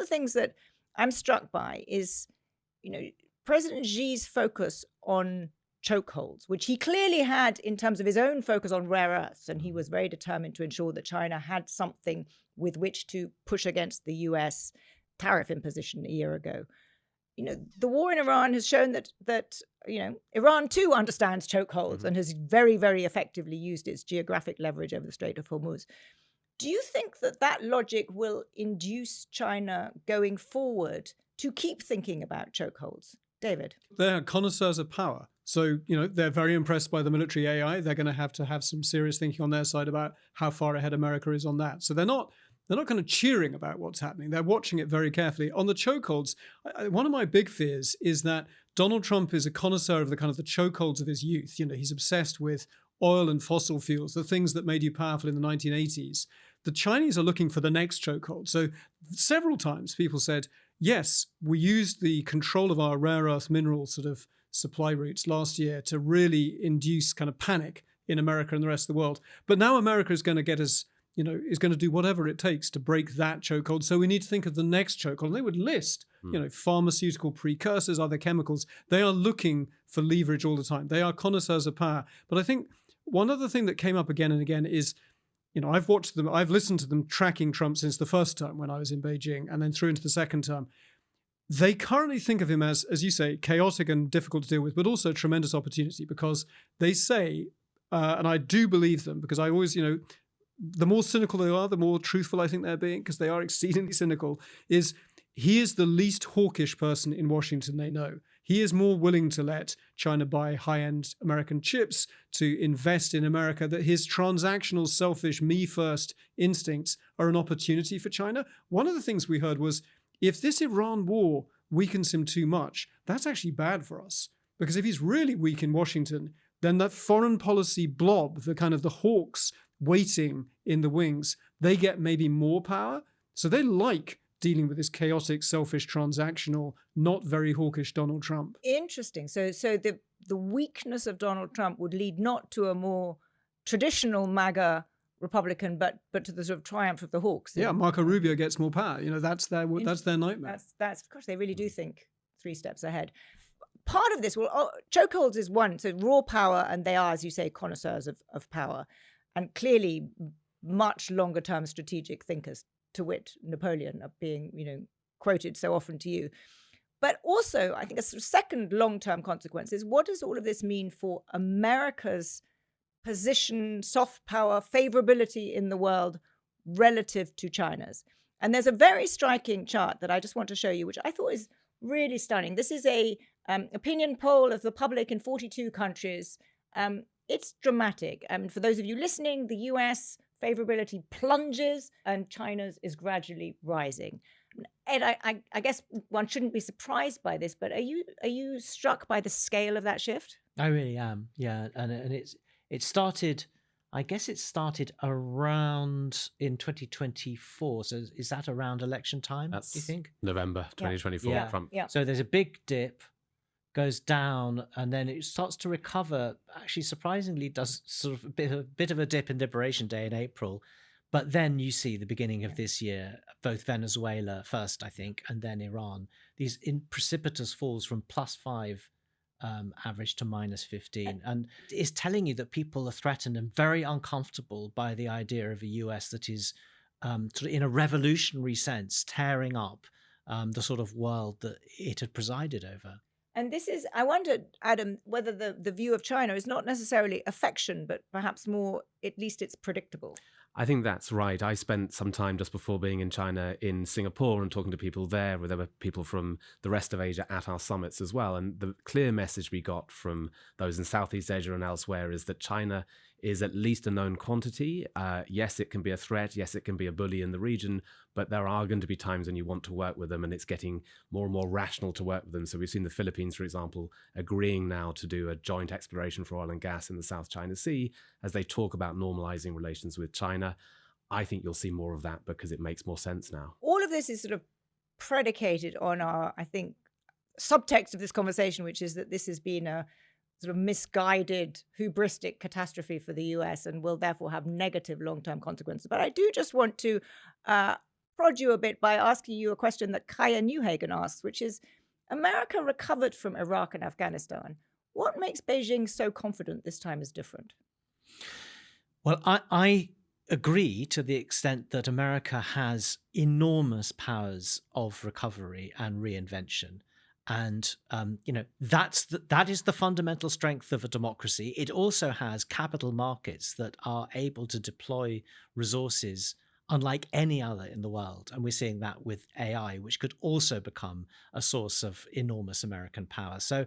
the things that I'm struck by is, President Xi's focus on chokeholds, which he clearly had in terms of his own focus on rare earths. And he was very determined to ensure that China had something with which to push against the US tariff imposition a year ago. The war in Iran has shown that Iran too understands chokeholds and has very, very effectively used its geographic leverage over the Strait of Hormuz. Do you think that logic will induce China going forward to keep thinking about chokeholds? David? They're connoisseurs of power. So, they're very impressed by the military AI. They're going to have some serious thinking on their side about how far ahead America is on that. So they're not kind of cheering about what's happening. They're watching it very carefully. On the chokeholds, one of my big fears is that Donald Trump is a connoisseur of the chokeholds of his youth. He's obsessed with oil and fossil fuels, the things that made you powerful in the 1980s. The Chinese are looking for the next chokehold. So several times people said, yes, we used the control of our rare earth mineral sort of supply routes last year to really induce kind of panic in America and the rest of the world. But now America is going to get us, is going to do whatever it takes to break that chokehold. So we need to think of the next chokehold. And they would list, pharmaceutical precursors, other chemicals. They are looking for leverage all the time. They are connoisseurs of power. But I think one other thing that came up again and again is, I've watched them, I've listened to them tracking Trump since the first term when I was in Beijing and then through into the second term. They currently think of him as you say, chaotic and difficult to deal with, but also a tremendous opportunity because they say, and I do believe them because I always, the more cynical they are, the more truthful I think they're being because they are exceedingly cynical, is he is the least hawkish person in Washington they know. He is more willing to let China buy high-end American chips, to invest in America, that his transactional, selfish, me-first instincts are an opportunity for China. One of the things we heard was, if this Iran war weakens him too much, that's actually bad for us. Because if he's really weak in Washington, then that foreign policy blob, the hawks waiting in the wings, they get maybe more power. So they like dealing with this chaotic, selfish, transactional, not very hawkish Donald Trump. Interesting. So the weakness of Donald Trump would lead not to a more traditional MAGA Republican, but to the sort of triumph of the hawks. Yeah, Marco Rubio gets more power. That's their nightmare. That's of course they really do think 3 steps ahead. Part of this, chokeholds is one, so raw power, and they are, as you say, connoisseurs of power, and clearly much longer term strategic thinkers, to wit Napoleon, are being quoted so often to you. But also, I think a sort of second long-term consequence is, what does all of this mean for America's position, soft power, favorability in the world relative to China's? And there's a very striking chart that I just want to show you, which I thought is really stunning. This is a opinion poll of the public in 42 countries. It's dramatic. For those of you listening, the US favorability plunges and China's is gradually rising. Ed, I guess one shouldn't be surprised by this, but are you struck by the scale of that shift? I really am, yeah. And it started, I guess it started around in 2024. So is that around election time, do you think? November 2024. Yeah. Trump. Yeah. So there's a big dip, goes down, and then it starts to recover. Actually, surprisingly, does sort of a bit of a dip in Liberation Day in April. But then you see the beginning of this year, both Venezuela first, I think, and then Iran, these precipitous falls from +5 average to -15. And it's telling you that people are threatened and very uncomfortable by the idea of a US that is sort of in a revolutionary sense tearing up the sort of world that it had presided over. And this is, I wondered, Adam, whether the view of China is not necessarily affection, but perhaps more, at least it's predictable. I think that's right. I spent some time just before being in China in Singapore and talking to people there, where there were people from the rest of Asia at our summits as well. And the clear message we got from those in Southeast Asia and elsewhere is that China is at least a known quantity. Yes, it can be a threat. Yes, it can be a bully in the region, but there are going to be times when you want to work with them, and it's getting more and more rational to work with them. So we've seen the Philippines, for example, agreeing now to do a joint exploration for oil and gas in the South China Sea as they talk about normalizing relations with China. I think you'll see more of that because it makes more sense now. All of this is sort of predicated on our, I think, subtext of this conversation, which is that this has been a sort of misguided, hubristic catastrophe for the US and will therefore have negative long-term consequences. But I do just want to prod you a bit by asking you a question that Kaya Newhagen asks, which is, America recovered from Iraq and Afghanistan. What makes Beijing so confident this time is different? Well, I agree to the extent that America has enormous powers of recovery and reinvention. And, that is the fundamental strength of a democracy. It also has capital markets that are able to deploy resources unlike any other in the world. And we're seeing that with AI, which could also become a source of enormous American power. So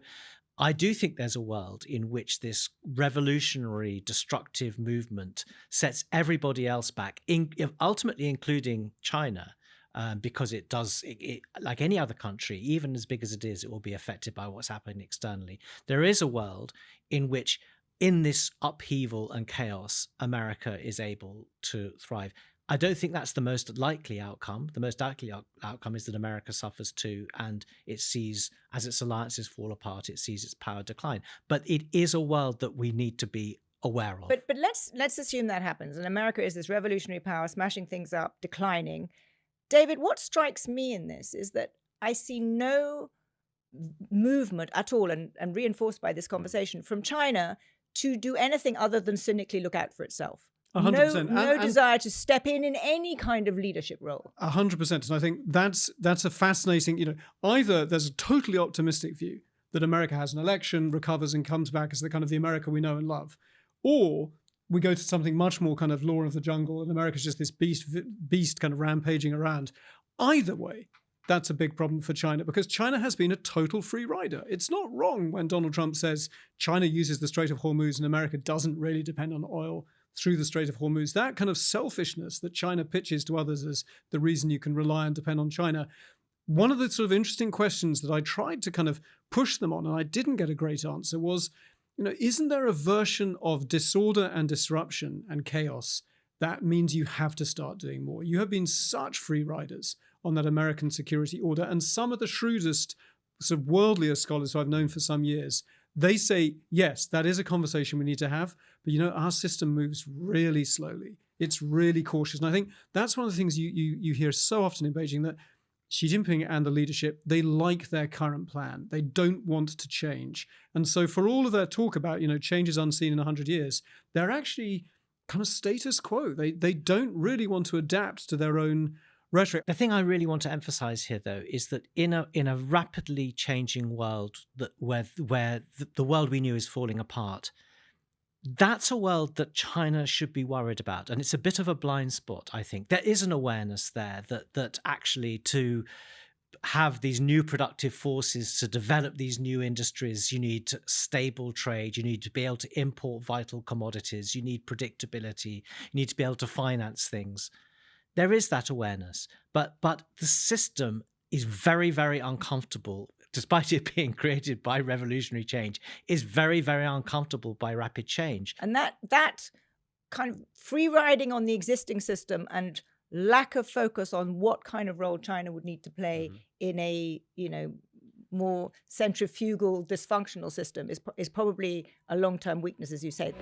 I do think there's a world in which this revolutionary, destructive movement sets everybody else back, ultimately including China, because it does, like any other country, even as big as it is, it will be affected by what's happening externally. There is a world in which, in this upheaval and chaos, America is able to thrive. I don't think that's the most likely outcome. The most likely outcome is that America suffers too, and it sees, as its alliances fall apart, it sees its power decline. But it is a world that we need to be aware of. But let's assume that happens, and America is this revolutionary power, smashing things up, declining. David, what strikes me in this is that I see no movement at all, and reinforced by this conversation, from China to do anything other than cynically look out for itself. 100%. No desire to step in any kind of leadership role. 100%. And I think that's a fascinating, either there's a totally optimistic view that America has an election, recovers and comes back as the kind of the America we know and love, or we go to something much more kind of law of the jungle and America's just this beast kind of rampaging around. Either way, that's a big problem for China, because China has been a total free rider. It's not wrong when Donald Trump says China uses the Strait of Hormuz and America doesn't really depend on oil through the Strait of Hormuz. That kind of selfishness that China pitches to others as the reason you can rely and depend on China. One of the sort of interesting questions that I tried to kind of push them on, and I didn't get a great answer, was, isn't there a version of disorder and disruption and chaos that means you have to start doing more? You have been such free riders on that American security order, and some of the shrewdest, sort of worldlier scholars who I've known for some years, they say, yes, that is a conversation we need to have, but our system moves really slowly. It's really cautious. And I think that's one of the things you hear so often in Beijing, that Xi Jinping and the leadership, they like their current plan. They don't want to change. And so for all of their talk about, changes unseen in 100 years, they're actually kind of status quo. They don't really want to adapt to their own rhetoric. The thing I really want to emphasize here, though, is that in a rapidly changing world where the world we knew is falling apart, that's a world that China should be worried about. And it's a bit of a blind spot, I think. There is an awareness there that actually, to have these new productive forces, to develop these new industries, you need stable trade, you need to be able to import vital commodities, you need predictability, you need to be able to finance things. There is that awareness, but the system is very, very uncomfortable, despite it being created by revolutionary change, is very, very uncomfortable by rapid change. And that kind of free riding on the existing system and lack of focus on what kind of role China would need to play in a more centrifugal, dysfunctional system is probably a long-term weakness, as you say.